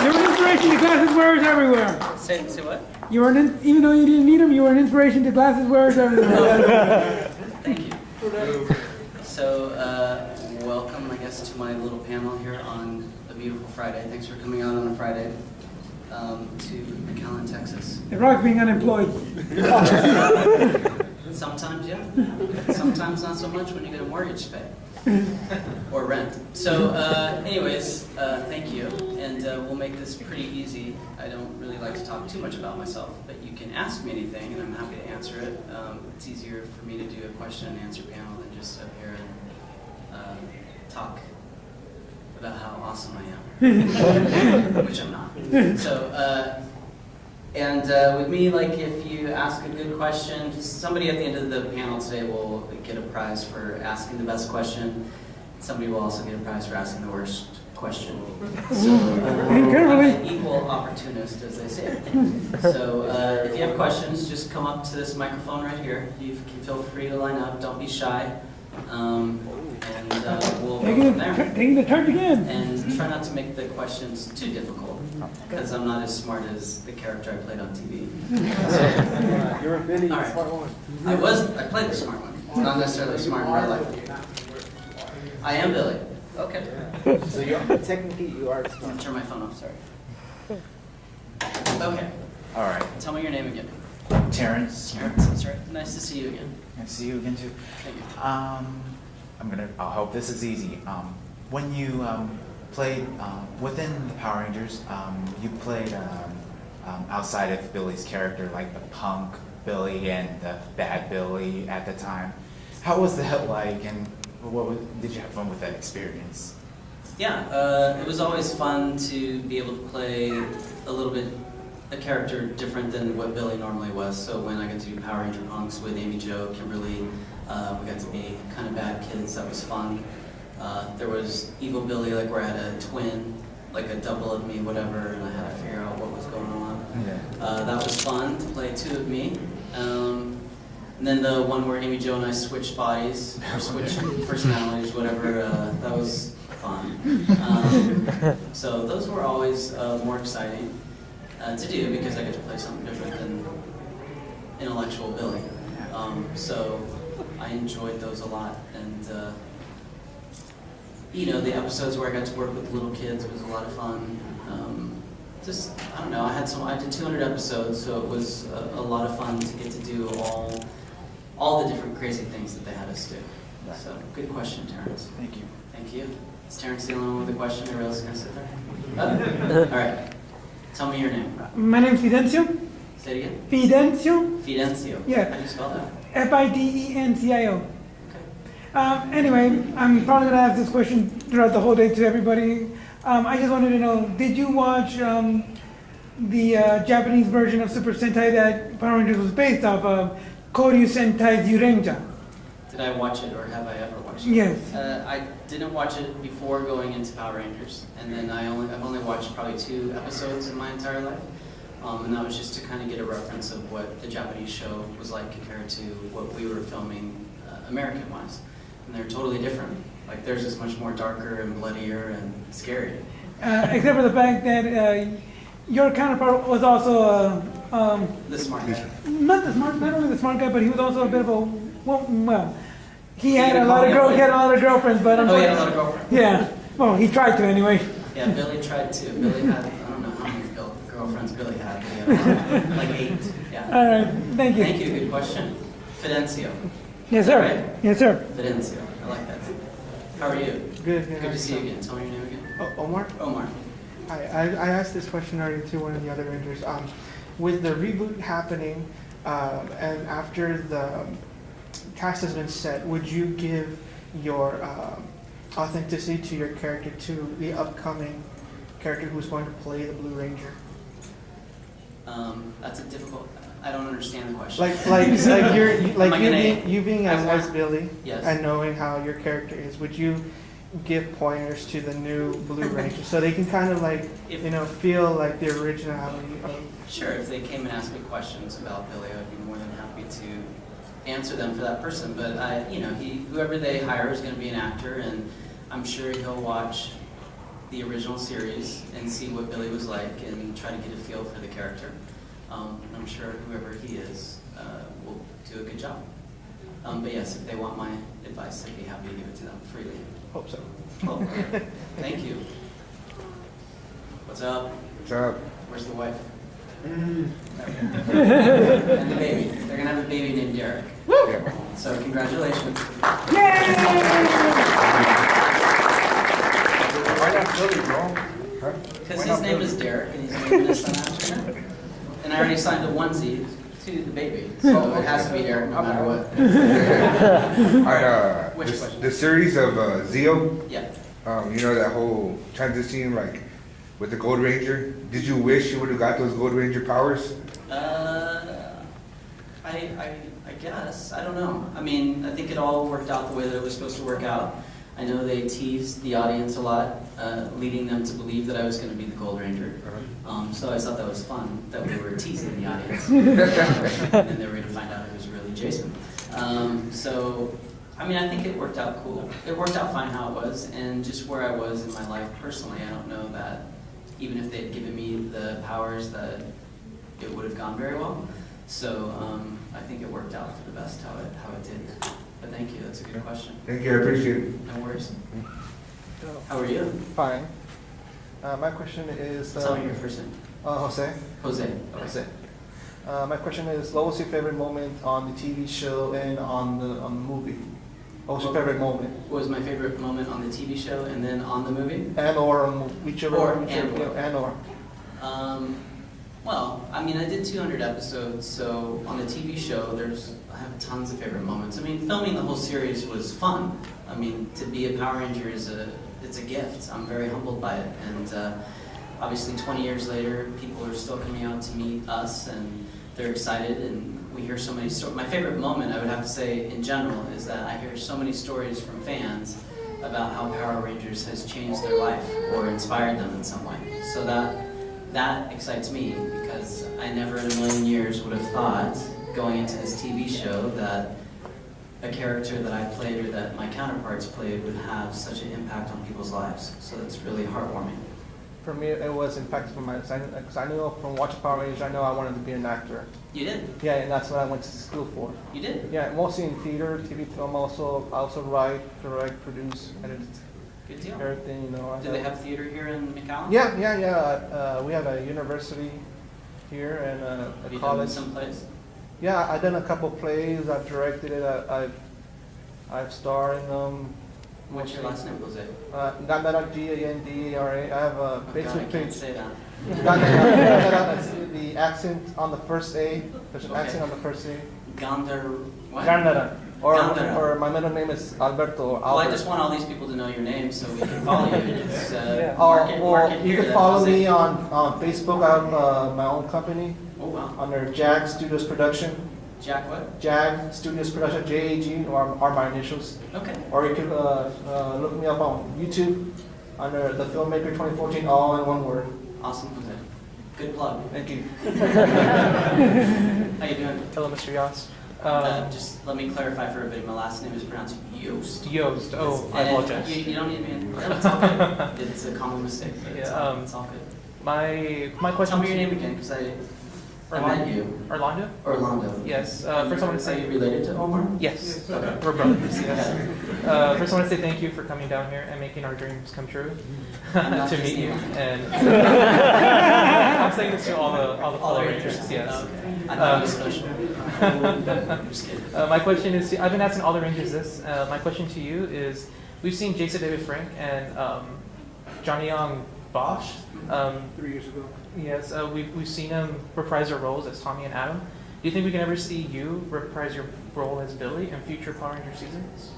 You're an inspiration to glasses wearers everywhere. Say what? You were even though you didn't need them, you were an inspiration to glasses wearers everywhere. Thank you. So, welcome, I guess, to my little panel here on a beautiful Friday. Thanks for coming out on a Friday to McAllen, Texas. It rocks being unemployed. Sometimes, yeah. Sometimes not so much when you get a mortgage to pay. Or rent. So, anyways, thank you. And we'll make this pretty easy. I don't really like to talk too much about myself, but you can ask me anything, and I'm happy to answer it. It's easier for me to do a question and answer panel than just sit here and talk about how awesome I am, which I'm not. So, with me, like, if you ask a good question, just somebody at the end of the panel today will get a prize for asking the best question. Somebody will also get a prize for asking the worst question. So, I'm an equal opportunist, as they say. So, if you have questions, just come up to this microphone right here. You can feel free to line up. Don't be shy. We'll go from there. Taking the charge again. And try not to make the questions too difficult, because I'm not as smart as the character I played on TV. So, You're a Billy, right. smart one. I played the smart one. Not necessarily smart in real life. I am Billy. Okay. So technically you are I'm smart. gonna turn my phone off, sorry. Okay. All right, Tell me your name again. Terrence. Terrence, that's right. Nice to see you again. Nice to see you again too. Thank you. I hope this is easy. When you played within the Power Rangers, you played outside of Billy's character, like the punk Billy and the bad Billy at the time. How was that like, and did you have fun with that experience? Yeah, it was always fun to be able to play a little bit a character different than what Billy normally was. So when I got to do Power Ranger Punks with Amy Jo, Kimberly, we got to be kind of bad kids. That was fun. There was Evil Billy, like where I had a twin, like a double of me, whatever, and I had to figure out what was going on. Yeah. That was fun to play two of me. And then the one where Amy Jo and I switched bodies, or switched personalities, whatever, that was fun. So those were always more exciting to do because I get to play something different than intellectual Billy. So I enjoyed those a lot. And the episodes where I got to work with little kids was a lot of fun. I don't know, I did 200 episodes, so it was a lot of fun to get to do all the different crazy things that they had us do. Right. So, good question, Terrence. Thank you. Thank you. Is Terrence the only one with a question? Everybody else going to sit there? All right. Tell me your name. My name's Fidencio. Say it again. Fidencio. Fidencio. Yeah. How do you spell that? Fidencio. Okay. Anyway, I'm probably going to ask this question throughout the whole day to everybody. I just wanted to know, did you watch the Japanese version of Super Sentai that Power Rangers was based off of, Koryu Sentai Zyurenja? Did I watch it or have I ever watched it? Yes. I didn't watch it before going into Power Rangers, and then I've only watched probably 2 episodes in my entire life, and that was just to kind of get a reference of what the Japanese show was like compared to what we were filming American-wise, and they're totally different. Like theirs is much more darker and bloodier and scary. Except for the fact that your counterpart was also The smart guy. not only the smart guy, but he was also a bit of a well. He had You a lot gonna of call me a he had a lot of girlfriends, but Oh, he had a lot of girlfriends. yeah. Well, he tried to anyway. Yeah, Billy tried to. Billy had, I don't know how many girlfriends Billy had, but he had a lot. Like 8. Yeah. All right, thank you. Thank you, good question. Fidencio. Yes, sir. Right? Yes, sir. Fidencio, I like that. How are you? Good. Good to see you again. Tell me your name again. Omar? Omar. Hi, I asked this question already to one of the other Rangers. With the reboot happening, and after the cast has been set, would you give your authenticity to your character to the upcoming character who's going to play the Blue Ranger? That's a difficult. I don't understand the question. You being as Billy, Yes. and knowing how your character is, would you give pointers to the new Blue Ranger so they can kind of like feel like the originality of? Sure, if they came and asked me questions about Billy, I'd be more than happy to answer them for that person. But whoever they hire is going to be an actor, and I'm sure he'll watch the original series and see what Billy was like and try to get a feel for the character. And I'm sure whoever he is will do a good job. But yes, if they want my advice, I'd be happy to give it to them freely. Hope so. Oh, thank you. What's up? What's up? Where's the wife? And the baby. They're gonna have a baby named Derek. Yeah. So congratulations. Why not Billy, bro? Huh? Because Why his not name Billy? is Derek, and he's naming his son after him. And I already signed a onesie to the baby, so it has to be Derek no matter what. Which question? The series of Zeo, Yeah. you know, that whole transition, like, with the Gold Ranger, did you wish you would have got those Gold Ranger powers? I guess. I don't know. I mean, I think it all worked out the way that it was supposed to work out. I know they teased the audience a lot, leading them to believe that I was going to be the Gold Ranger. So I thought that was fun, that we were teasing the audience. And they were going to find out it was really Jason. So, I mean, I think it worked out cool. It worked out fine how it was, and just where I was in my life personally, I don't know that even if they'd given me the powers that it would have gone very well. So I think it worked out for the best how it did. But thank you, that's a good question. Thank you, I appreciate it. No worries. How are you? Fine. My question is... Tell me your first name. Jose. Jose. Okay. Jose. My question is, what was your favorite moment on the TV show and on the movie? What was your favorite moment? What was my favorite moment on the TV show and then on the movie? And or on whichever. And or. Well, I mean, I did 200 episodes, so on the TV show, I have tons of favorite moments. I mean, filming the whole series was fun. I mean, to be a Power Ranger it's a gift. I'm very humbled by it, and obviously 20 years later, people are still coming out to meet us, and they're excited, and we hear so many stories. My favorite moment, I would have to say, in general, is that I hear so many stories from fans about how Power Rangers has changed their life or inspired them in some way. So that excites me, because I never in a million years would have thought, going into this TV show, that a character that I played or that my counterparts played would have such an impact on people's lives. So that's really heartwarming. For me, it was impactful for because I knew from watching Power Rangers, I know I wanted to be an actor. You did? Yeah, and that's what I went to school for. You did? Yeah, mostly in theater, TV, film. I also write, direct, produce, edit, Good deal. everything. You know. Do they have theater here in McAllen? Yeah. We have a university here and Have a you college. done someplace? Yeah, I've done a couple plays. I've directed it. I've starred in them. What's your last name, Jose? Gandara, Gandara. I have a Oh, God, I Facebook can't page. say that. Gandara, the accent on the first A. There's an Okay. accent on the first A. Gandar, what? Gandara. Gandara. Or my middle name is Alberto. Or Well, I Albert. just want all these people to know your name so we can follow you. Just, Yeah. mark it You here can that follow Jose- me on Facebook. I have my own company Oh, wow. under Jag Studios Production. Jack what? Jag Studios Production, JAG, are my initials. Okay. Or you can look me up on YouTube under The Filmmaker 2014, all in one word. Awesome, Jose. Good plug. Thank you. How you doing? Hello, Mr. Yost. Just let me clarify for everybody. My last name is pronounced Yost. Yost. Oh, I And apologize. You don't need me. It's all good. It's a common mistake. But it's, Yeah, it's all good. My Tell question me to your you, name again, because I met you. Orlando? Orlando. Yes. First, I want to Are you say related to Omar? yes. Okay. We're brothers. Yes. First, I want to say thank you for coming down here and making our dreams come true. I'm not to just meet you. you. And I'm saying this to all the Power Rangers. Yes. Okay. I thought it was special. I'm just kidding. My question is, I've been asking all the Rangers this. My question to you is, we've seen Jason David Frank and Johnny Young Bosch. 3 years ago. Yes, we've seen him reprise their roles as Tommy and Adam. Do you think we can ever see you reprise your role as Billy in future Power Ranger seasons?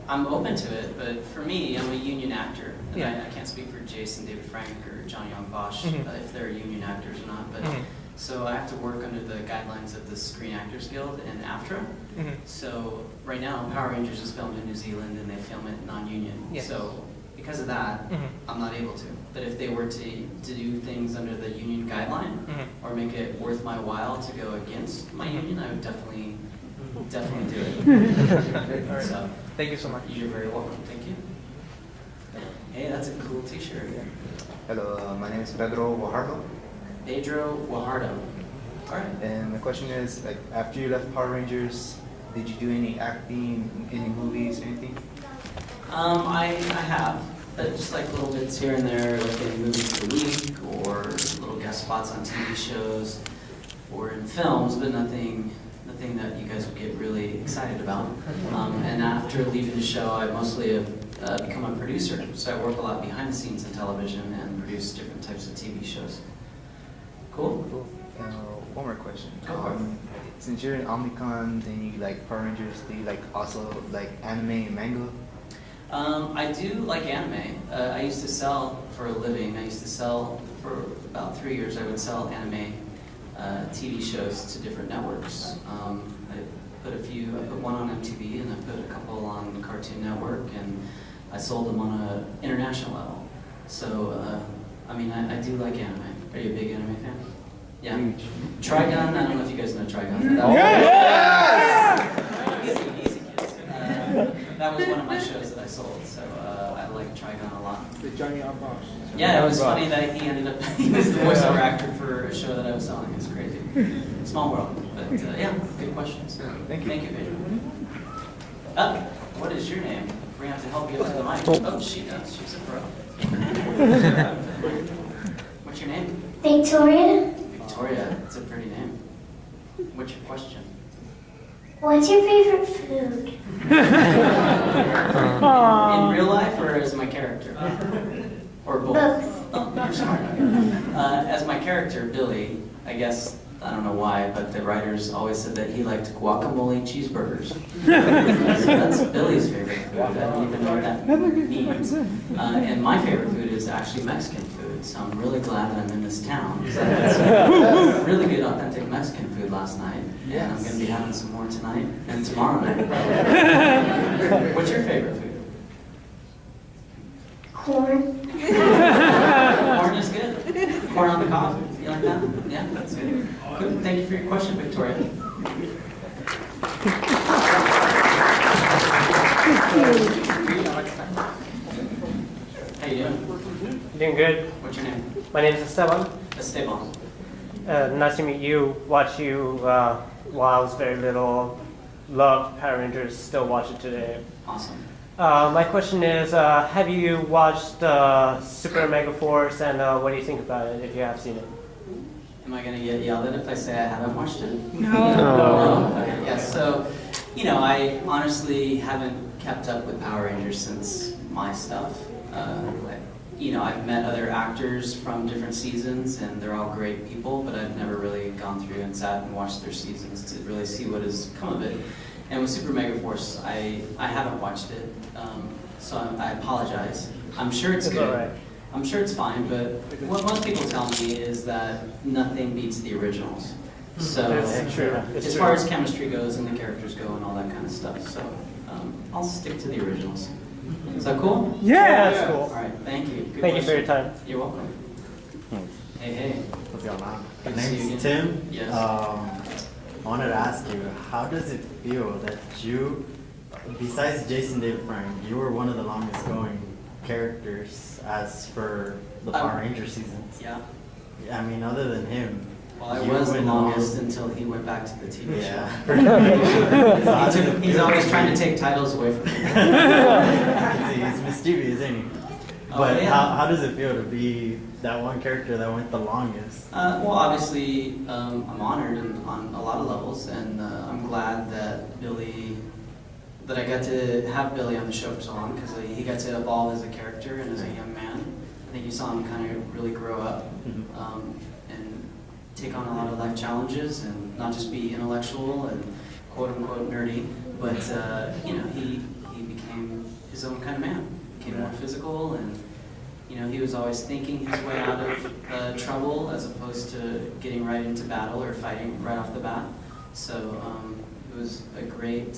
I'm open to it, but for me, I'm a union actor. And Yeah. I can't speak for Jason David Frank or John Young Bosch Mhm. if they're union actors or not. But Mhm. So I have to work under the guidelines of the Screen Actors Guild and AFTRA. Mhm. So right now, Power Rangers is filmed in New Zealand and they film it non-union. Yes. So because of that, Mhm. I'm not able to. But if they were to do things under the union guideline Mhm. or make it worth my while to go against my union, I would definitely do it. All right. So Thank you so much. you're very welcome. Thank you. Hey, that's that's a cool T-shirt. Hello, my name is Pedro Guajardo, Pedro Guajardo. All right. and the question is, like, after you left Power Rangers, did you do any acting, any movies, anything? I have, but just like little bits here and there, like in movies of the week or little guest spots on TV shows or in films, but nothing that you guys would get really excited about. And after leaving the show, I mostly have become a producer, so I work a lot behind the scenes in television and produce different types of TV shows. Cool. Cool. One more question. Go for it. Since you're in Omnicon, then you like Power Rangers, do you like also like anime and manga? I do like anime. I used to sell for a living. I used to sell for about 3 years. I would sell anime TV shows to different networks. I put one on MTV and I put a couple on Cartoon Network, and I sold them on an international level. So, I do like anime. Are you a big anime fan? Yeah. Huge. Trigun, I don't know if you guys know Trigun. Easy kids. That was one of my shows that I sold, so I like Trigun a lot. The Johnny Bosch. Yeah, it was funny that he was the voiceover actor for a show that I was selling. It's crazy. Small world, but yeah, good questions. Thank you. Thank you, Pedro. What is your name? We're gonna have to help you up to the mic. Oh, she does. She's a pro. What's your name? Victoria, Victoria. It's a pretty name. What's your question? what's your favorite food? In real life or as my character? Or both? Both. Oh, you're smart. As my character, Billy, I guess, I don't know why, but the writers always said that he liked guacamole cheeseburgers. So that's Billy's favorite food. I don't even know what that means. And my favorite food is actually Mexican food, so I'm really glad that I'm in this town. So that's really good, authentic Mexican food last night, and I'm going to be having some more tonight and tomorrow night. What's your favorite food? Corn. Corn is good. Corn on the cob. You like that? Yeah, that's good. Good. Thank you for your question, Victoria. How you doing? Doing good. What's your name? My name is Esteban. Esteban. Nice to meet you. Watch you while I was very little. Loved Power Rangers. Still watch it today. Awesome. My question is, have you watched Super Mega Force, and what do you think about it if you have seen it? Am I going to get yelled at if I say I haven't watched it? No. Okay, yeah, so, I honestly haven't kept up with Power Rangers since my stuff. I've met other actors from different seasons, and they're all great people, but I've never really gone through and sat and watched their seasons to really see what has come of it. And with Super Mega Force, I haven't watched it, so I apologize. I'm sure it's good. All right. I'm sure it's fine, but what most people tell me is that nothing beats the originals. So, It's true. It's as true. far as chemistry goes and the characters go and all that kind of stuff, so I'll stick to the originals. Is that cool? Yeah, that's All cool. right, thank you. Good Thank you for question. your time. You're welcome. Hey, hey. What's going on? My Good to see you name's again. Tim. Yes. I wanted to ask you, how does it feel that you, besides Jason David Frank, you were one of the longest going characters as for the Power Ranger seasons? Yeah. I mean, other than him. Well, I you was the went longest on- until he went back to the TV Yeah. show. So how does it He's feel- always trying to take titles away from me. He's mischievous, isn't he? Oh, But yeah. how does it feel to be that one character that went the longest? Well, obviously, I'm honored on a lot of levels, and I'm glad that I got to have Billy on the show for so long, because he got to evolve as a character and as a young man. I think you saw him kind of really grow up and take on a lot of life challenges, and not just be intellectual and quote unquote nerdy, but he became his own kind of man. Became more physical, and he was always thinking his way out of trouble as opposed to getting right into battle or fighting right off the bat. So it was a great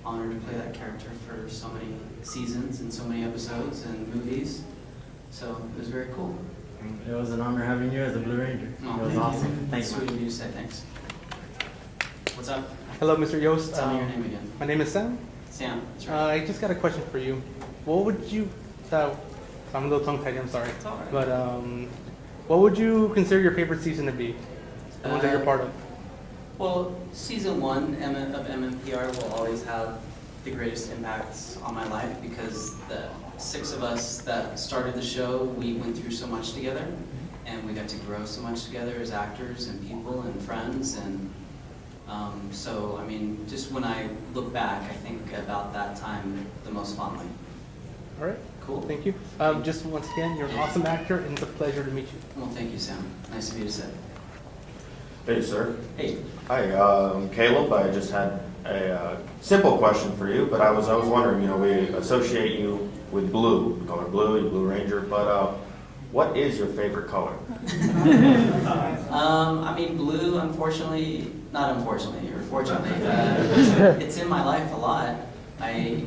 honor to play that character for so many seasons and so many episodes and movies. So it was very cool. It was an honor having you as a Blue Ranger. Oh, It was thank awesome. you. Thanks, Sweet man. of you to say thanks. What's up? Hello, Mr. Yost. Tell me your name again. My name is Sam. Sam. That's right. I just got a question for you. What would you, I'm a little tongue-tied, I'm sorry. It's all right. But what would you consider your favorite season to be? The one that you're part of? Well, season 1 of MMPR will always have the greatest impacts on my life because the 6 of us that started the show, we went through so much together, and we got to grow so much together as actors and people and friends. And so, I mean, just when I look back, I think about that time the most fondly. All right. Cool. Thank you. Just once again, you're an awesome actor, and it's a pleasure to meet you. Well, thank you, Sam. Nice of you to say. Hey, sir. Hey. Hi, I'm Caleb. I just had a simple question for you, but I was wondering, you know, we associate you with blue, the color blue, Blue Ranger, but what is your favorite color? I mean, blue, unfortunately, not unfortunately, or fortunately, it's in my life a lot. I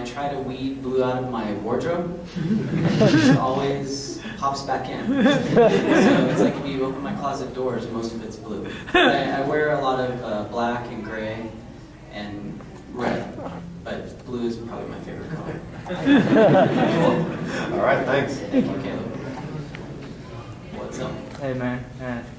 try to weed blue out of my wardrobe. It always pops back in. So it's like if you open my closet doors, most of it's blue. I wear a lot of black and gray and red, but blue is probably my favorite color. All right, thanks. Thank you, Caleb. What's up? Hey man,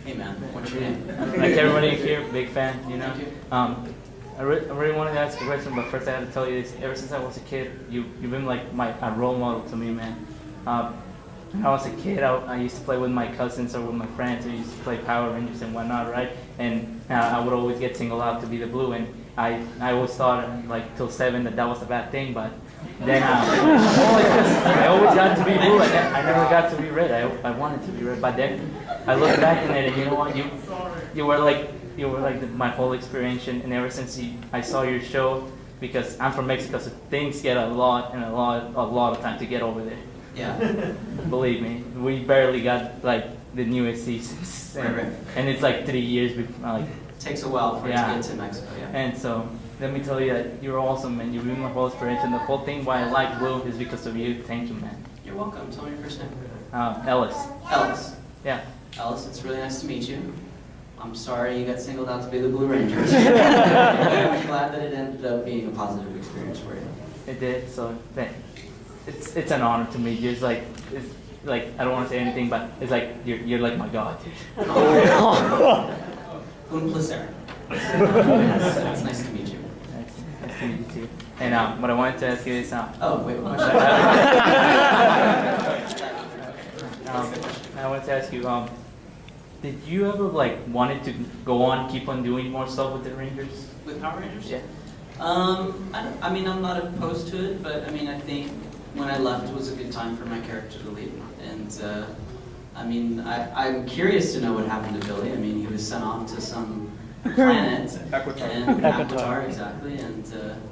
Hey man, what's your name? like everybody here, big fan, you know. Thank you. I really wanted to ask a question, but first I have to tell you this. Ever since I was a kid, you've been like a role model to me, man. When I was a kid, I used to play with my cousins or with my friends. I used to play Power Rangers and whatnot, right? And I would always get singled out to be the blue, and I always thought like till 7 that was a bad thing, but then I always got to be blue. I never got to be red. I wanted to be red, but then I look back at it, and you know what? You were like my whole experience, and ever since I saw your show, because I'm from Mexico, so things get a lot of time to get over there. Yeah. Believe me, we barely got like the newest seasons, Right. and it's like 3 years before. Like, Takes a while for it to get to Mexico, yeah. and so let me tell you that you're awesome, man. You ruined my whole experience, and the whole thing why I like blue is because of you. Thank you, man. You're welcome. Tell me your first name. Ellis. Ellis. Yeah. Ellis, it's really nice to meet you. I'm sorry you got singled out to be the Blue Ranger. I'm glad that it ended up being a positive experience for you. It did. So it's an honor to meet you. It's like I don't want to say anything, but it's like you're like my god, dude. Un placer. It's nice to meet you. Nice to meet you too. And what I wanted to ask you is Oh, wait, what question? I wanted to ask you, did you ever like wanted to go on, keep on doing more stuff with the Rangers? With Power Rangers? Yeah. I mean, I'm not opposed to it, but I mean, I think when I left was a good time for my character to leave. And I mean, I'm curious to know what happened to Billy. I mean, he was sent off to some planet. Aquitar, exactly. And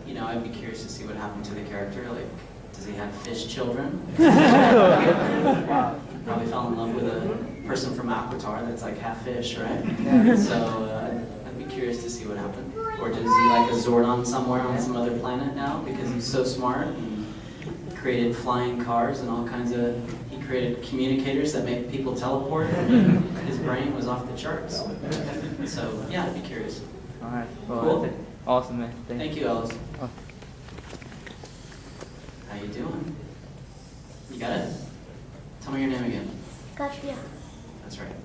you know, I'd be curious to see what happened to the character. Like, does he have fish children? Probably fell in love with a person from Aquitar that's like half fish, right? So I'd be curious to see what happened. Or does he like a Zordon somewhere on some other planet now because he's so smart and created flying cars and all kinds of. He created communicators that make people teleport. And his brain was off the charts. So yeah, I'd be curious. All right. Well, Cool. Awesome, man. Thank you, Ellis. Oh. How you doing? You got it? Tell me your name again. Katya. That's right.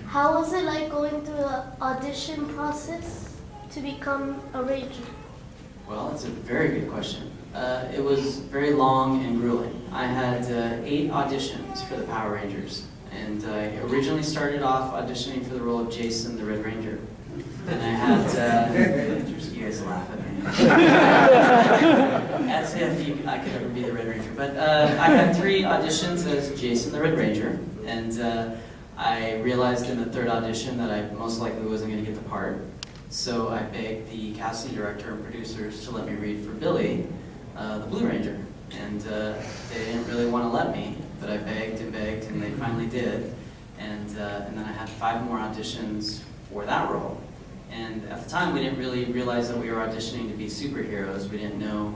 How was it like going through the audition process to become a ranger? Well, that's a very good question. It was very long and grueling. I had 8 auditions for the Power Rangers, and I originally started off auditioning for the role of Jason, the Red Ranger. And I had, you guys laugh at me. As if I could ever be the Red Ranger. But I had 3 auditions as Jason, the Red Ranger, and I realized in the 3rd audition that I most likely wasn't going to get the part. So I begged the casting director and producers to let me read for Billy, the Blue Ranger. And they didn't really want to let me, but I begged, and they finally did. And then I had 5 more auditions for that role. And at the time, we didn't really realize that we were auditioning to be superheroes. We didn't know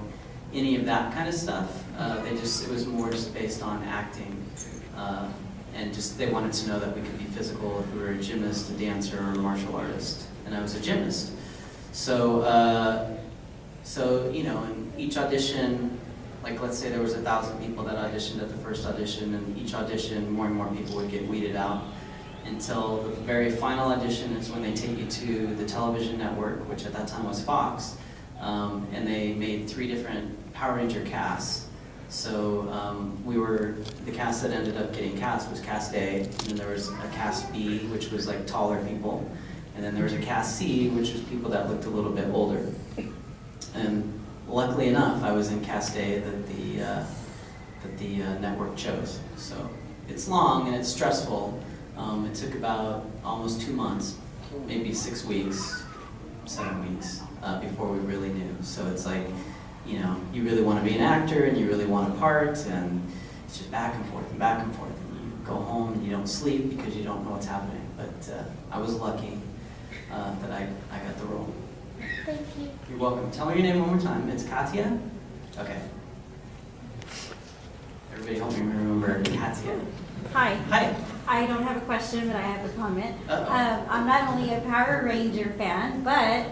any of that kind of stuff. It was more just based on acting. And just they wanted to know that we could be physical if we were a gymnast, a dancer, or a martial artist. And I was a gymnast. So you know, in each audition, like let's say there was 1,000 people that auditioned at the first audition, and each audition more and more people would get weeded out until the very final audition is when they take you to the television network, which at that time was Fox, and they made 3 different Power Ranger casts. So the cast that ended up getting cast was cast A, and then there was a cast B, which was like taller people, and then there was a cast C, which was people that looked a little bit older. And luckily enough, I was in cast A that the network chose. So it's long and it's stressful. It took about almost 2 months, maybe 6 weeks, 7 weeks, before we really knew. So it's like, you know, you really want to be an actor and you really want a part, and it's just back and forth and back and forth. And you go home and you don't sleep because you don't know what's happening. But I was lucky that I got the role. Thank you. You're welcome. Tell me your name one more time. It's Katya? Okay. Everybody help me remember Katya. Hi. Hi. I don't have a question, but I have a comment. Uh-oh. I'm not only a Power Ranger fan, but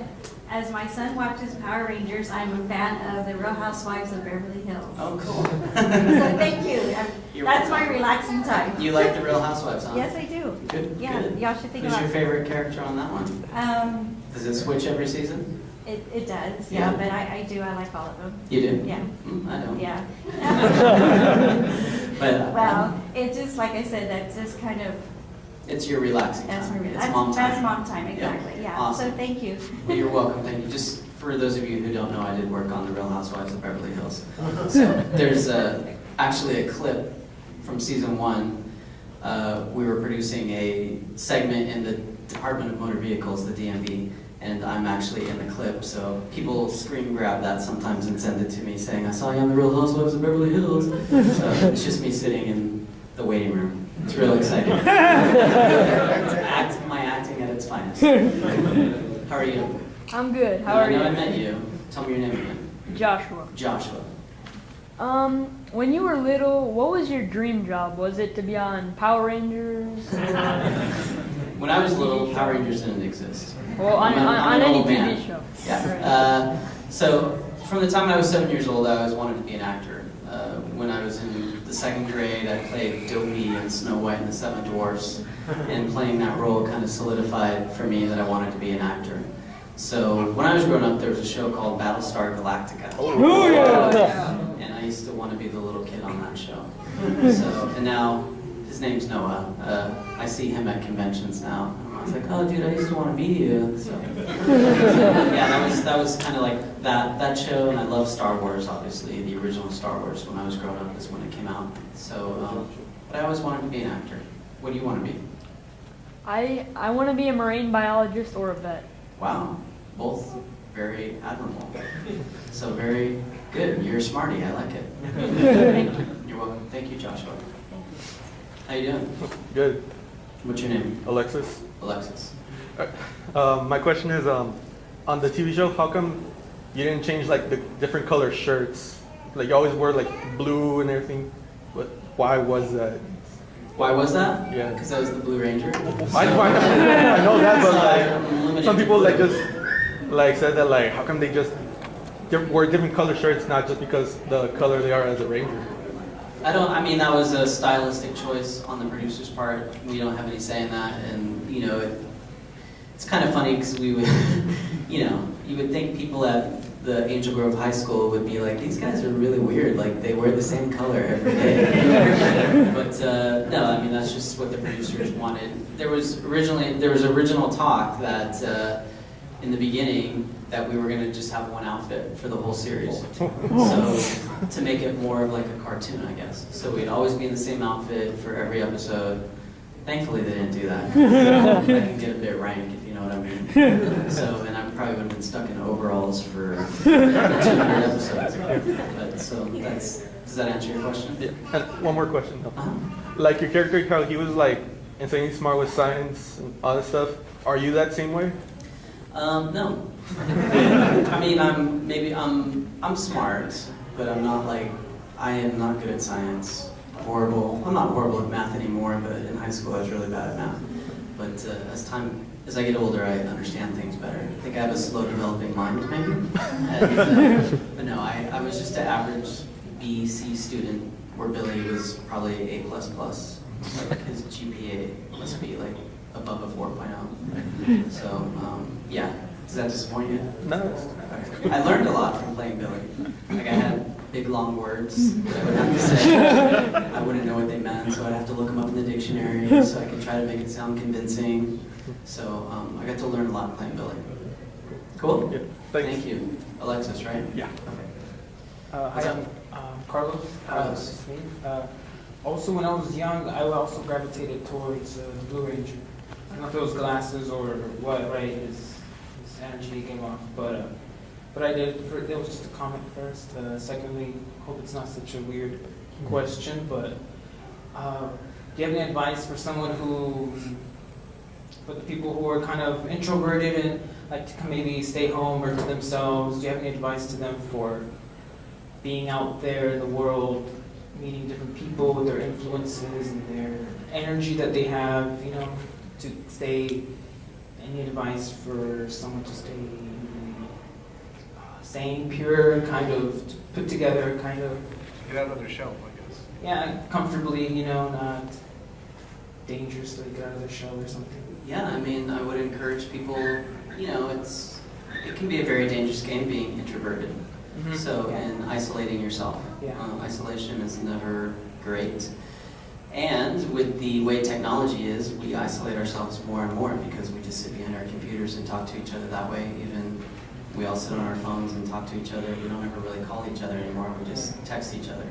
as my son watches Power Rangers, I'm a fan of the Real Housewives of Beverly Hills. Oh, cool. So thank you. You're That's welcome. my relaxing time. You like the Real Housewives, huh? Yes, I do. Good. Yeah, Good. y'all should think Who's about your it. favorite character on that one? Does it switch every season? It does, Yeah. yeah, but I like all of them. You do? Yeah. I don't. Yeah. But Well, it just, like I said, that's just kind of, it's your relaxing that's time. my, It's mom time. that's mom time, exactly, yeah. Awesome. So thank you. Well, you're welcome. Thank you. Just for those of you who don't know, I did work on the Real Housewives of Beverly Hills. So there's actually a clip from season 1. We were producing a segment in the Department of Motor Vehicles, the DMV, and I'm actually in the clip. So people screen grab that sometimes and send it to me saying, I saw you on the Real Housewives of Beverly Hills. So it's just me sitting in the waiting room. It's real exciting. My acting at its finest. How are you? I'm good. How I are know you? I met you. Tell me your name again. Joshua. Joshua. When you were little, what was your dream job? Was it to be on Power Rangers? When I was little, Power Rangers didn't exist. Well, on I'm an any old TV man. show. Yeah. So from the time I was 7 years old, I always wanted to be an actor. When I was in the 2nd grade, I played Dopey in Snow White and the Seven Dwarfs, and playing that role kind of solidified for me that I wanted to be an actor. So when I was growing up, there was a show called Battlestar Galactica. Oh, yeah. And I used to want to be the little kid on that show. So, and now his name's Noah. I see him at conventions now. I was like, oh, dude, I used to want to be you. So, yeah, that was kind of like that show, and I love Star Wars, obviously. The original Star Wars, when I was growing up, is when it came out. So, but I always wanted to be an actor. What do you want to be? I want to be a marine biologist or a vet. Wow, both very admirable. So very good. You're a smarty. I like it. You're welcome. Thank you, Joshua. How you doing? Good. What's your name? Alexis. Alexis. My question is, on the TV show, how come you didn't change like the different color shirts? Like you always wore like blue and everything. But why was that? Why was that? Yeah. Because I was the Blue Ranger. I know that, but like some people like just like said that like how come they just wear different color shirts, not just because the color they are as a ranger. I mean, that was a stylistic choice on the producer's part. We don't have any say in that, and you know, it's kind of funny because we would, you know, you would think people at the Angel Grove High School would be like, these guys are really weird, like they wear the same color every day. But no, I mean, that's just what the producers wanted. There was original talk that in the beginning that we were going to just have one outfit for the whole series. So to make it more of like a cartoon, I guess. So we'd always be in the same outfit for every episode. Thankfully, they didn't do that. That can get a bit rank, if you know what I mean. So, and I probably would have been stuck in overalls for 200 episodes. But so does that answer your question? Yeah. And one more question though. Like your character, how he was like insanely smart with science and all that stuff. Are you that same way? No. I mean, I'm smart, but I'm not like, I am not good at science. Horrible. I'm not horrible at math anymore, but in high school I was really bad at math. But as I get older, I understand things better. I think I have a slow developing mind, maybe. And, but no, I was just an average B, C student, where Billy was probably A++. Like his GPA must be like above a 4.0. So, yeah. Does that disappoint you? No. Okay. I learned a lot from playing Billy. Like I had big long words that I would have to say. I wouldn't know what they meant, so I'd have to look them up in the dictionary so I could try to make it sound convincing. So I got to learn a lot playing Billy. Cool? Yeah, Thank you. Alexis, right? Yeah. Okay. Hi, I'm Carlos. Carlos. Also, when I was young, I also gravitated towards the Blue Ranger. I don't know if it was glasses or what, right? His energy came off, but I did. It was just a comment first. Secondly, hope it's not such a weird question, but do you have any advice for someone for the people who are kind of introverted and like to maybe stay home or to themselves? Do you have any advice to them for being out there in the world, meeting different people with their influences and their energy that they have, to stay? Any advice for someone to stay sane, pure, kind of put together, kind of Get out of their shell, I guess. yeah, comfortably, not dangerously get out of their shell or something? Yeah, I mean, I would encourage people, it can be a very dangerous game being introverted. Mhm. So, and isolating yourself. Yeah. Isolation is never great. And with the way technology is, we isolate ourselves more and more because we just sit behind our computers and talk to each other that way. Even we all sit on our phones and talk to each other. We don't ever really call each other anymore. We just text each other.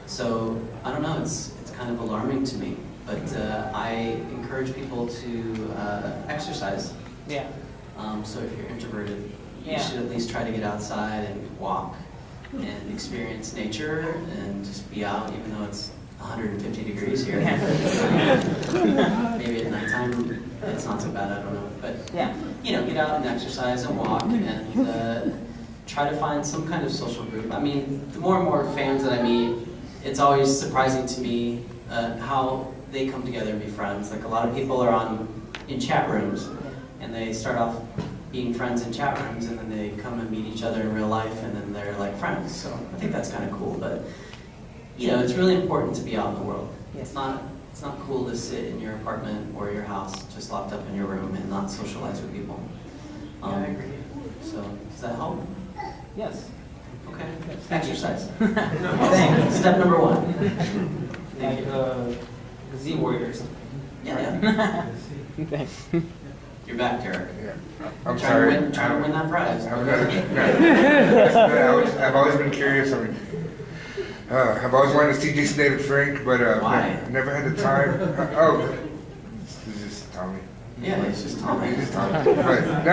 So I don't know. It's kind of alarming to me. But I encourage people to exercise. Yeah. So if you're introverted, you Yeah. should at least try to get outside and walk and experience nature and just be out, even though it's 150 degrees here. Maybe at nighttime it's not so bad, I don't know. But Yeah. Get out and exercise and walk and try to find some kind of social group. I mean, the more and more fans that I meet, it's always surprising to me how they come together and be friends. Like a lot of people are in chat rooms and they start off being friends in chat rooms and then they come and meet each other in real life and then they're like friends. So I think that's kind of cool. But it's really important to be out in the world. It's not cool to sit in your apartment or your house just locked up in your room and not socialize with people. Yeah, I agree. So does that help? Yes. Okay. Exercise. Step number 1. Thank Like you. Z Warrior or something. Yeah. Thanks. You're back, Derek. Yeah. I'm Trying sorry. to win that prize. I've always been curious. I've always wanted to see Jason David Frank, but Why? never had the time. It's just Tommy. Yeah, it's just Tommy. It's just Tommy. But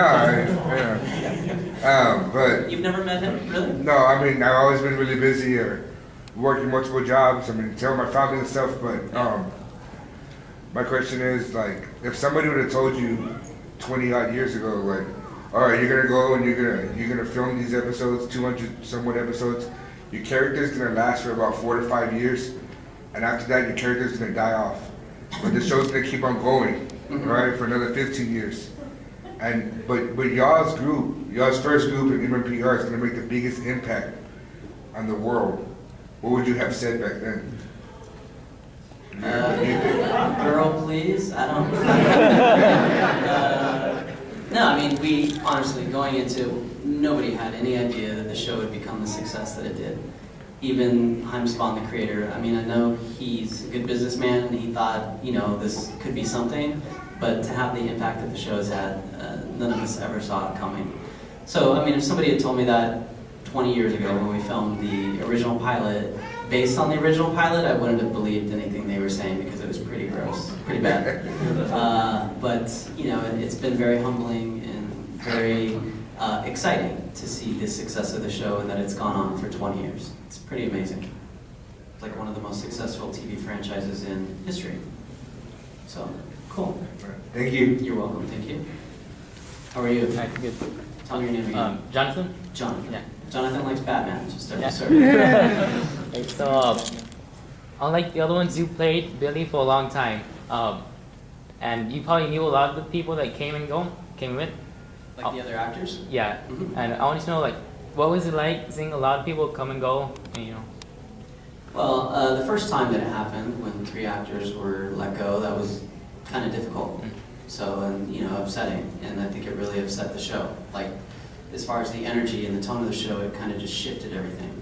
no, but You've never met him, really? no. I mean, I've always been really busy or working multiple jobs. I mean, tell my family and stuff. But my question is, like, if somebody would have told you 20 odd years ago, like, all right, you're gonna go and you're gonna film these episodes, 200 somewhat episodes. Your character's gonna last for about 4 to 5 years, and after that, your character's gonna die off. But the show's gonna keep on going, right, for another 15 years. But y'all's first group in MMPR is gonna make the biggest impact on the world. What would you have said back then? Girl, please. I don't. No, I mean, we honestly, going into, nobody had any idea that the show would become the success that it did. Even Haim Spawn, the creator. I mean, I know he's a good businessman and he thought, this could be something, but to have the impact that the show has had, none of us ever saw it coming. So, I mean, if somebody had told me that 20 years ago when we filmed the original pilot, based on the original pilot, I wouldn't have believed anything they were saying because it was pretty gross, pretty bad. But it's been very humbling and very exciting to see the success of the show and that it's gone on for 20 years. It's pretty amazing. It's like one of the most successful TV franchises in history. So, cool. Thank you. You're welcome. Thank you. How are you? Hi, good. Tell me your name again. Jonathan? Jonathan. Yeah. Jonathan likes Batman, just to Yeah. sorry. Okay, so, unlike the other ones, you played Billy for a long time. And you probably knew a lot of the people that came and went. Like the other actors? Yeah. Mhm. And I wanted to know, what was it like seeing a lot of people come and go? And, Well, the first time that it happened, when 3 actors were let go, that was kind of difficult. So, and upsetting, and I think it really upset the show. Like, as far as the energy and the tone of the show, it kind of just shifted everything.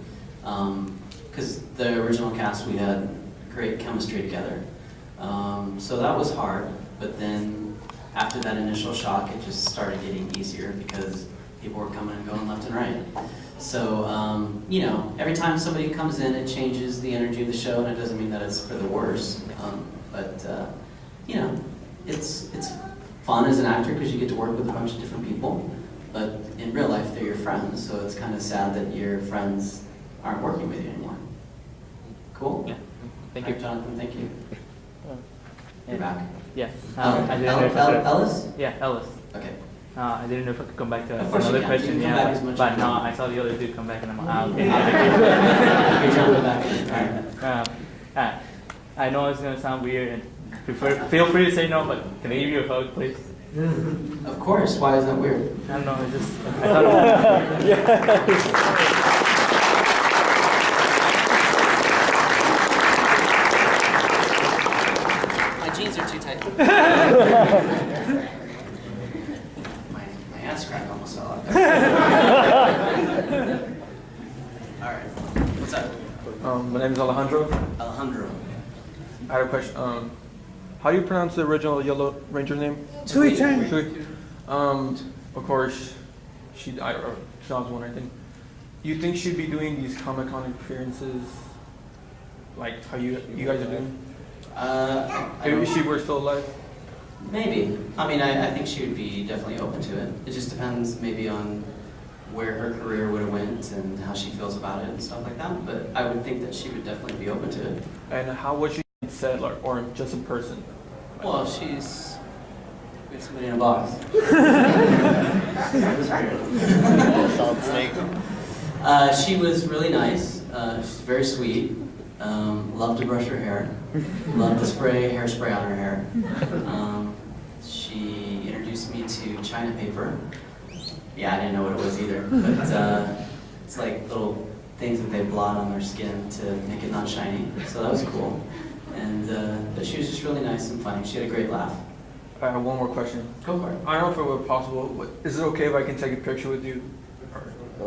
Because the original cast, we had great chemistry together. So that was hard, but then after that initial shock, it just started getting easier because people were coming and going left and right. So, every time somebody comes in, it changes the energy of the show, and it doesn't mean that it's for the worse. It's fun as an actor because you get to work with a bunch of different people. But in real life, they're your friends, so it's kind of sad that your friends aren't working with you anymore. Cool? Yeah. Thank All you. right, Jonathan, thank you. You're back. Yeah. I didn't know if I could- Ellis? Yeah, Ellis. Okay. I didn't know if I could come back to Of course you another can. question. You can come Yeah, back as much but as you no, want. I saw the other dude come back, and I'm like, okay. You're jumping back in. All right. I know it's gonna sound weird, and feel free to say no, but can I give you a hug, please? Of course. Why is that weird? I don't know. I thought it was My jeans are too tight. my ass crack almost fell off. All right. What's up? My name is Alejandro. Alejandro. I had a question. How do you pronounce the original Yellow Ranger name? Tui Chang. Tui. Of course, she died, or she was one, I think. You think she'd be doing these Comic-Con appearances, like how you guys are doing? If she were still alive? Maybe. I mean, I think she would be definitely open to it. It just depends maybe on where her career would have went and how she feels about it and stuff like that. But I would think that she would definitely be open to it. And how was she said, or just a person? Well, she's with somebody in a box. Solid snake. She was really nice. She's very sweet. Loved to brush her hair. Loved to spray hairspray on her hair. She introduced me to China paper. Yeah, I didn't know what it was either. But it's like little things that they blot on their skin to make it not shiny. So that was cool. And but she was just really nice and funny. She had a great laugh. I have one more question. Go for it. I don't know if it were possible. Is it okay if I can take a picture with you?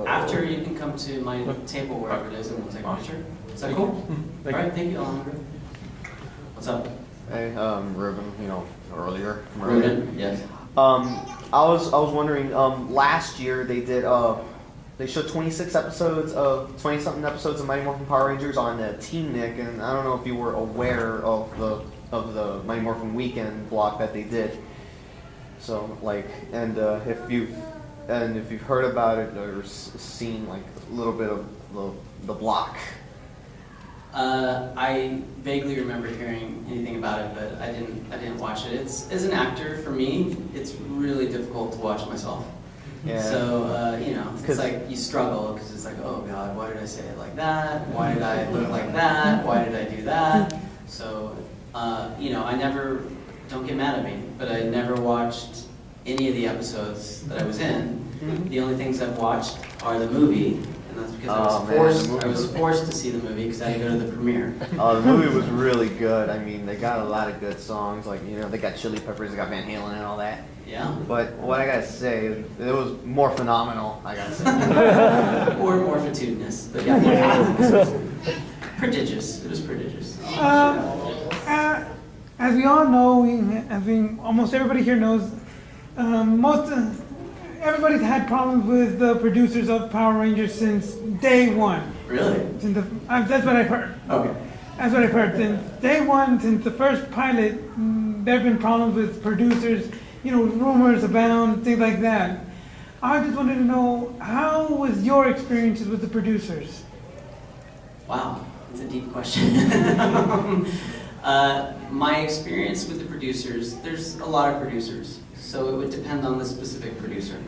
After, you can come to my table wherever it is and we'll take a picture. Is that cool? All right, thank you, Alejandro. What's up? Hey, Ruben, earlier. Ruben, yes. I was wondering, last year they showed 20 something episodes of Mighty Morphin Power Rangers on Team Nick, and I don't know if you were aware of the Mighty Morphin weekend block that they did. So if you've heard about it or seen like a little bit of the block. I vaguely remember hearing anything about it, but I didn't watch it. As an actor, for me, it's really difficult to watch myself. Yeah. So it's like you struggle because it's like, oh God, why did I say it like that? Why did I look like that? Why did I do that? So don't get mad at me, but I never watched any of the episodes that I was in. Mm-hmm. The only things I've watched are the movie, and that's because I was forced to see the movie because I had to go to the premiere. The movie was really good. I mean, they got a lot of good songs. Like, they got Chili Peppers, they got Van Halen and all that. Yeah. But what I gotta say, it was more phenomenal, I gotta say. Or more fatigueness, but yeah. Prodigious. It was prodigious. As we all know, almost everybody here knows, everybody's had problems with the producers of Power Rangers since day one. Really? That's what I've heard. Okay. That's what I've heard. Since day one, since the first pilot, there have been problems with producers, rumors abound, things like that. I just wanted to know, how was your experiences with the producers? Wow, that's a deep question. My experience with the producers, there's a lot of producers, so it would depend on the specific producer.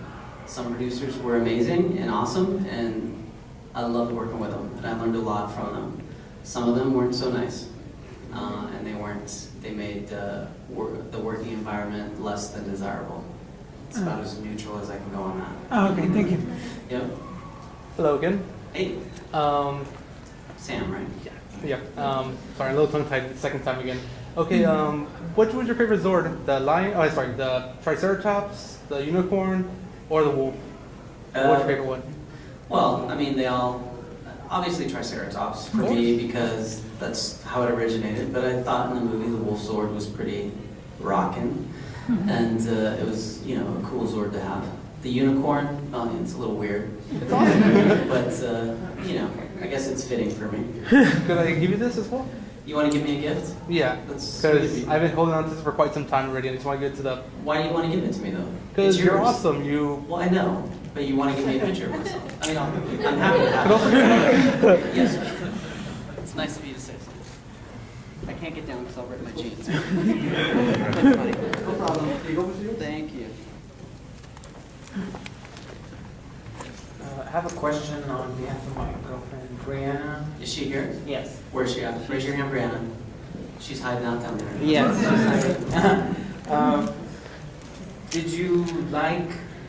Some producers were amazing and awesome, and I loved working with them, and I learned a lot from them. Some of them weren't so nice, and they made the working environment less than desirable. It's about as neutral as I can go on that. Oh, okay, thank you. Yep. Hello again. Hey. Sam, right? Yeah. Yeah. Sorry, a little tongue-tied. Second time again. Okay. Which was your favorite Zord? The lion? Oh, sorry. The Triceratops, the unicorn, or the wolf? What's your favorite one? Well, I mean, they all, obviously Triceratops for me because that's how it originated, but I thought in the movie the wolf Zord was pretty rockin', and it was, you know, a cool Zord to have. The unicorn, well, it's a little weird, It's awesome. but, you know, I guess it's fitting for me. Could I give you this as well? You want to give me a gift? Yeah, That's because I've been holding on to this for quite some time already. I just want to give it to the. Why do you want to give it to me though? Because It's you're yours. awesome. You. Well, I know, but you want to give me a picture of myself. I mean, I'm happy to have Could also it. Yes. It's nice of you to say so. I can't get down because I'll rip my jeans. No problem. Thank you. I have a question on behalf of my girlfriend, Brianna. Is she here? Yes. Where's she at? Raise your hand, Brianna. She's hiding out down there. Yes. Did you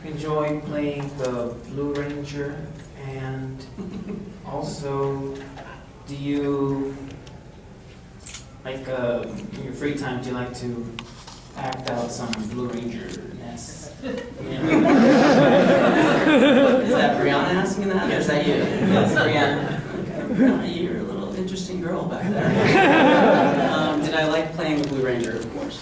enjoy playing the Blue Ranger? And also, do you, in your free time, do you like to act out some Blue Ranger-ness? Is that Brianna asking that, or is that you? Yes, Brianna. Okay, Brianna, you're a little interesting girl back there. Did I like playing the Blue Ranger? Of course.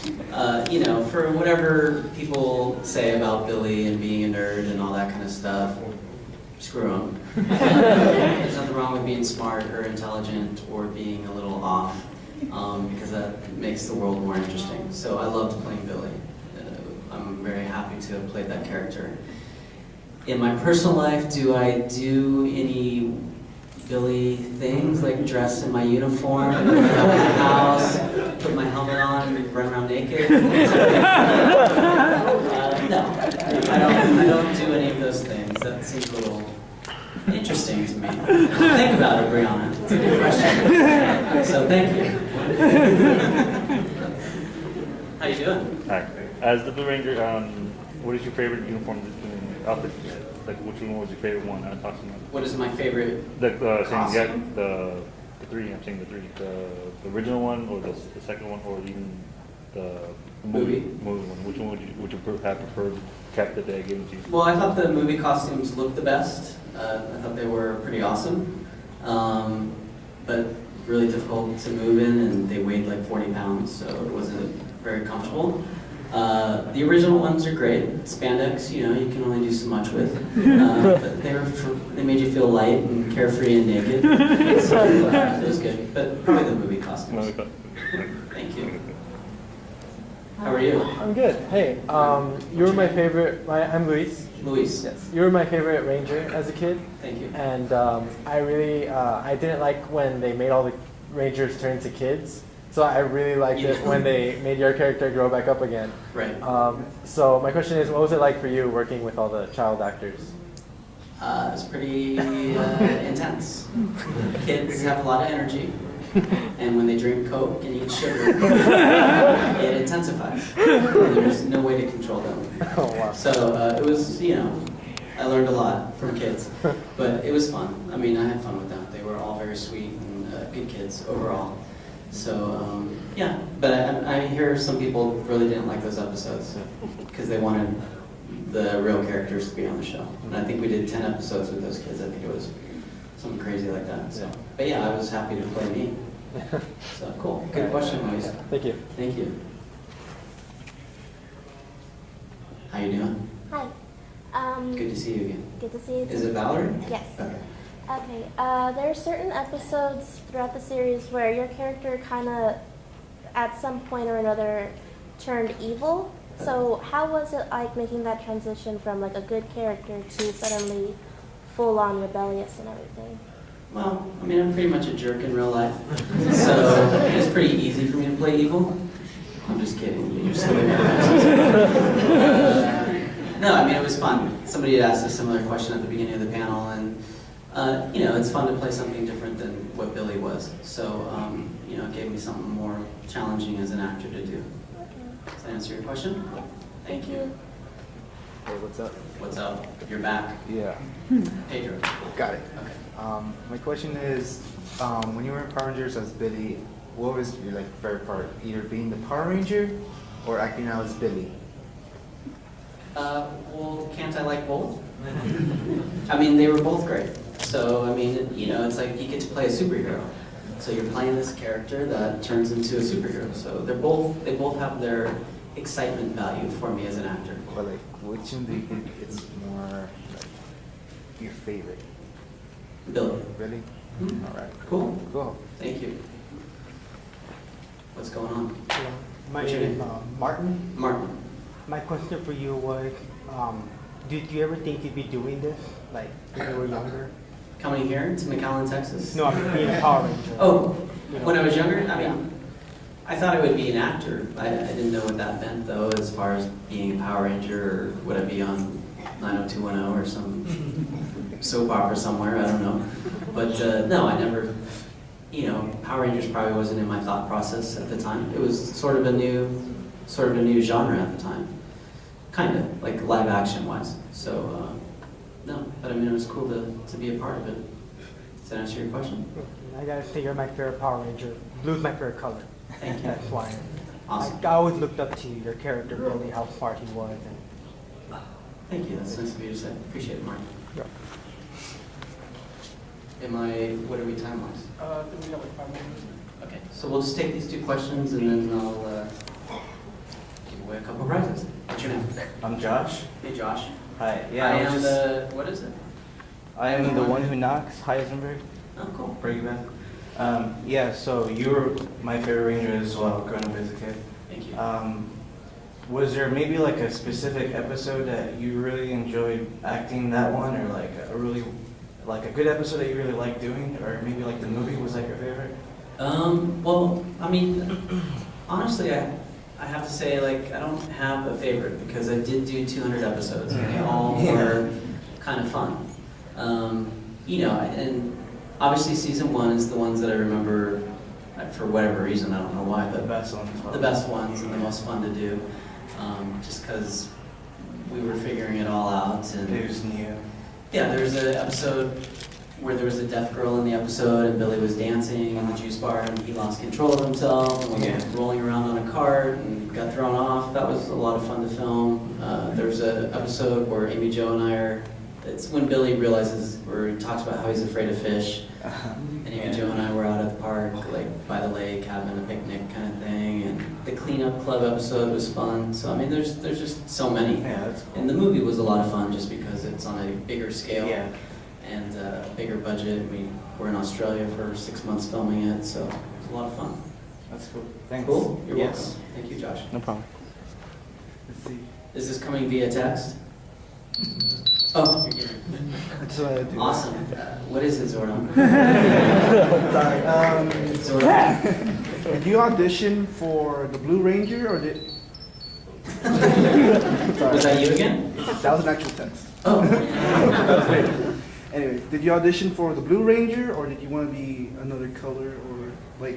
You know, for whatever people say about Billy and being a nerd and all that kind of stuff, screw them. There's nothing wrong with being smart or intelligent or being a little off, because that makes the world more interesting. So I loved playing Billy. I'm very happy to have played that character. In my personal life, do I do any Billy things, like dress in my uniform, go out of the house, put my helmet on, and run around naked? No, I don't do any of those things. That seems a little interesting to me. Think about it, Brianna. It's a good question. So thank you. How you doing? Hi. As the Blue Ranger, what is your favorite uniform outfit you had? Like, which one was your favorite one? Talk to me. What is my favorite saying the three. I'm saying the three. The original one, or the second one, or even the movie one. Which one would you have preferred cap that they gave to you? Well, I thought the movie costumes looked the best. I thought they were pretty awesome, but really difficult to move in, and they weighed like 40 pounds, so it wasn't very comfortable. The original ones are great. Spandex, you know, you can only do so much with. But they made you feel light and carefree and naked. So it was good. But probably the movie costumes. Thank you. How are you? I'm good. Hey, you were my favorite. I'm Luis. Luis. Yes. You were my favorite ranger as a kid. Thank you. And I really, I didn't like when they made all the rangers turn into kids. So I really liked it when they made your character grow back up again. Right. So my question is, what was it like for you working with all the child actors? It's pretty intense. Kids have a lot of energy, and when they drink Coke and eat sugar, it intensifies. And there's no way to control them. Oh, wow. So it was, you know, I learned a lot from kids, but it was fun. I mean, I had fun with them. They were all very sweet and good kids overall. So yeah, but I hear some people really didn't like those episodes because they wanted the real characters to be on the show. And I think we did 10 episodes with those kids. I think it was something crazy like that. So, but yeah, I was happy to play me. So cool. Good question, Luis. Thank you. Thank you. How you doing? Hi. Good to see you again. Good to see you too. Is it Valerie? Yes. Okay. Okay, there are certain episodes throughout the series where your character kind of, at some point or another, turned evil. So how was it like making that transition from like a good character to suddenly full-on rebellious and everything? Well, I mean, I'm pretty much a jerk in real life, so it's pretty easy for me to play evil. I'm just kidding. You're silly. No, I mean, it was fun. Somebody had asked a similar question at the beginning of the panel, and you know, it's fun to play something different than what Billy was. So, you know, it gave me something more challenging as an actor to do. Does that answer your question? Yes. Thank you. Hey, what's up? What's up? You're back. Yeah. Pedro. Got it. Okay. My question is, when you were in Power Rangers as Billy, what was your like favorite part? Either being the Power Ranger or acting out as Billy? Well, can't I like both? I mean, they were both great. So, I mean, you know, it's like you get to play a superhero. So you're playing this character that turns into a superhero. So they both have their excitement value for me as an actor. But like, which one do you think it's more like your favorite? Billy. Really? Hmm? All right. Cool. Cool. Thank you. What's going on? Hello. My What's your name is name? Martin. Martin. My question for you was, did you ever think you'd be doing this, like when you were younger? Coming here to McAllen, Texas? No, I mean being a Power Ranger. Oh, You know. when I was younger? I mean, I thought I would be an actor. I didn't know what that meant, though, as far as being a Power Ranger, or would I be on 90210 or some soap opera somewhere, I don't know. But no, I never, you know, Power Rangers probably wasn't in my thought process at the time. It was sort of a new genre at the time. Kind of, like live action wise. So, no, but I mean, it was cool to be a part of it. Does that answer your question? I gotta say you're my favorite Power Ranger. Blue's my favorite color. Thank you. That's why. Awesome. I always looked up to you, your character, Billy, how smart he was. And Thank you, that's nice of you to say. Appreciate it, Mark. Yeah. What are we time-wise? We got like 5 minutes. Okay, so we'll just take these 2 questions and then I'll give away a couple of prizes. What's your name? I'm Josh. Hey, Josh. Hi. Yeah. I I am was just- what is it? I am the one who knocks. Heisenberg. Oh, cool. Break it back. Yeah. So you were my favorite Ranger as well, growing up as a kid. Thank you. Was there maybe like a specific episode that you really enjoyed acting that one, or like a good episode that you really liked doing, or maybe like the movie was like your favorite? Well, I mean, honestly, I have to say, like, I don't have a favorite because I did do 200 episodes and they all were kind of fun. You know, and obviously season 1 is the ones that I remember for whatever reason, I don't know why, but The best ones. the best ones and the most fun to do, just because we were figuring it all out. And It was new. yeah, there was an episode where there was a deaf girl in the episode and Billy was dancing in the juice bar and he lost control of himself and was rolling around on a cart and got thrown off. That was a lot of fun to film. There was an episode where Amy Jo and I are, it's when Billy realizes, where he talks about how he's afraid of fish. And Amy Jo and I were out at the park, like by the lake, having a picnic kind of thing. And the cleanup club episode was fun. So I mean, there's just so many. Yeah, that's cool. And the movie was a lot of fun just because it's on a bigger scale. Yeah. And a bigger budget. We were in Australia for 6 months filming it, so it was a lot of fun. That's cool. Thanks. Cool? You're Yes. welcome. Thank you, Josh. No problem. Let's see. Is this coming via text? Oh, you're here. That's what I do. Awesome. What is it, Zordon? Sorry. Did you audition for the Blue Ranger or did? Was that you again? That was an actual text. Oh. That was weird. Anyways, did you audition for the Blue Ranger or did you want to be another color, or like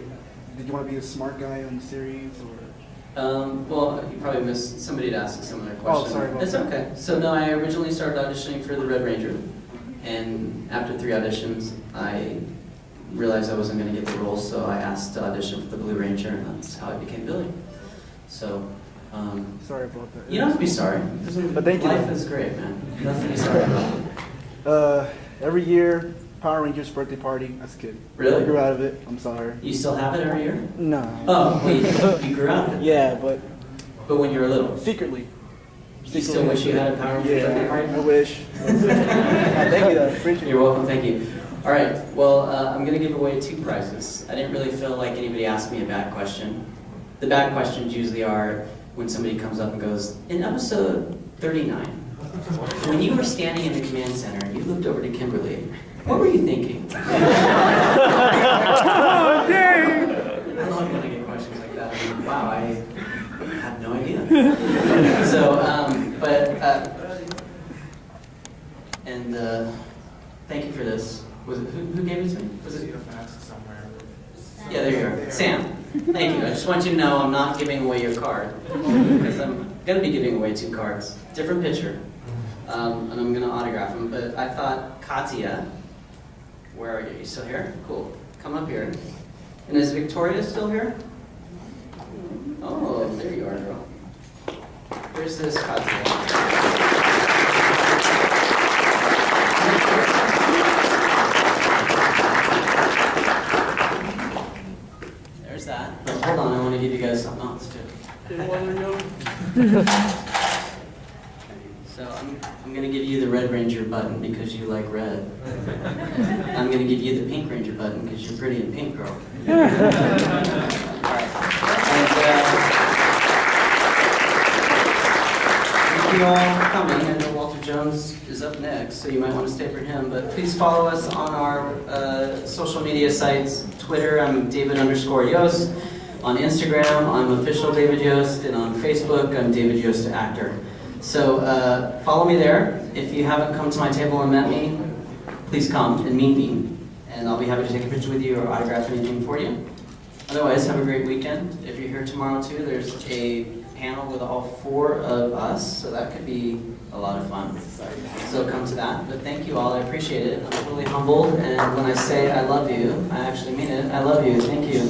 did you want to be a smart guy on the series, or? Well, you probably missed, somebody had asked a similar question. Oh, sorry about It's that. okay. So no, I originally started auditioning for the Red Ranger, and after 3 auditions, I realized I wasn't going to get the role, so I asked to audition for the Blue Ranger, and that's how I became Billy. So, Sorry about that. you don't have to be sorry. But thank you. Life is great, man. Nothing to be sorry about. Every year, Power Rangers birthday party as a kid. Really? I grew out of it. I'm sorry. You still have it every year? No. Oh, wait, you grew out of it? Yeah, but when you were little? Secretly. You still wish you had a Power Rangers birthday party? I wish. Thank you, though. Appreciate it. You're welcome, thank you. All right, well, I'm going to give away 2 prizes. I didn't really feel like anybody asked me a bad question. The bad questions usually are when somebody comes up and goes, in episode 39, when you were standing in the command center and you looked over to Kimberly, what were you thinking? Oh, dang! I love when I get questions like that. I mean, wow, I had no idea. So, thank you for this. Was it who gave it to me? Was it somewhere? Yeah, there you are. Sam, thank you. I just want you to know I'm not giving away your card because I'm going to be giving away 2 cards. Different picture. and I'm gonna autograph them. But I thought Katya, where are you? You still here? Cool. Come up here. And is Victoria still here? Oh, there you are, girl. Here's this Katya. There's that. But hold on, I want to give you guys something else too. So I'm going to give you the Red Ranger button because you like red. I'm going to give you the Pink Ranger button because you're pretty and pink, girl. All right. And, thank you all for coming. I know Walter Jones is up next, so you might want to stay for him. But please follow us on our social media sites. Twitter, I'm David_Yost. On Instagram, I'm official David Yost. And on Facebook, I'm David Yost Actor. So follow me there. If you haven't come to my table and met me, please come and meet me. And I'll be happy to take a picture with you or autograph anything for you. Otherwise, have a great weekend. If you're here tomorrow too, there's a panel with all 4 of us, so that could be a lot of fun. So come to that. But thank you all, I appreciate it. I'm really humbled, and when I say I love you, I actually mean it. I love you. Thank you.